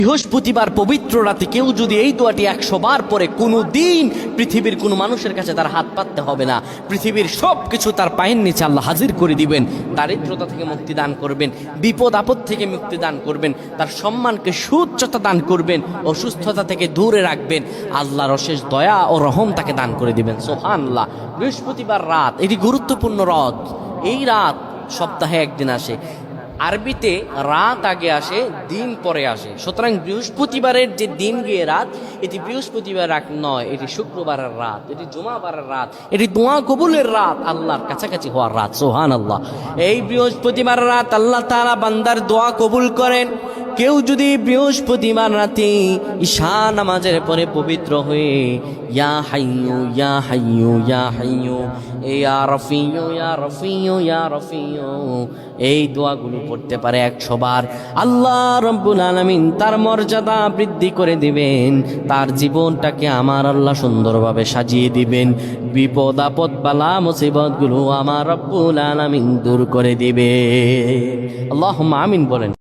বৃহস্পতিবার পবিত্র রাতে কেউ যদি এই দোয়াটি 100 বার পরে কোনো দিন পৃথিবীর কোনো মানুষের কাছে তার হাত পাততে হবে না, পৃথিবীর সব কিছু তার পায়ের নিচে আল্লাহ হাজির করে দিবেন, দারিদ্রতা থেকে মুক্তি দান করবেন, বিপদ আপদ থেকে মুক্তি দান করবেন, তার সম্মানকে সুউচ্চতা দান করবেন, অসুস্থতা থেকে দূরে রাখবেন, আল্লাহর অশেষ দয়া ও রহম তাকে দান করে দিবেন। সুবহানাল্লাহ। বৃহস্পতিবার রাত এটি গুরুত্বপূর্ণ রাত। এই রাত সপ্তাহে একদিন আসে, আরবিতে রাত আগে আসে, দিন পরে আসে। সুতরাং বৃহস্পতিবারের যে দিন গিয়ে রাত, এটি বৃহস্পতিবার রাত নয়, এটি শুক্রবারের রাত, এটি জুমাবারের রাত, এটি দোয়া কবুলের রাত, আল্লাহর কাছাকাছি হওয়ার রাত। সুবহানাল্লাহ। এই বৃহস্পতিবার রাত আল্লাহ তাআলা বান্দার দোয়া কবুল করেন। কেউ যদি বৃহস্পতিবার রাতে ঈশা নামাজের পরে পবিত্র হয়ে ইয়া হাইয়ু ইয়া হাইয়ু ইয়া হাইয়ু ইয়া রফিয়ু ইয়া রফিয়ু ইয়া রফিয়ু এই দোয়াগুলো পড়তে পারে 100 বার, আল্লাহ রব্বুল আলামিন তার মর্যাদা বৃদ্ধি করে দিবেন, তার জীবনটাকে আমার আল্লাহ সুন্দরভাবে সাজিয়ে দিবেন, বিপদ আপদ বালা মুসিবতগুলো আমার রব্বুল আলামিন দূর করে দিবে। আল্লাহুম্মা আমিন বলেন।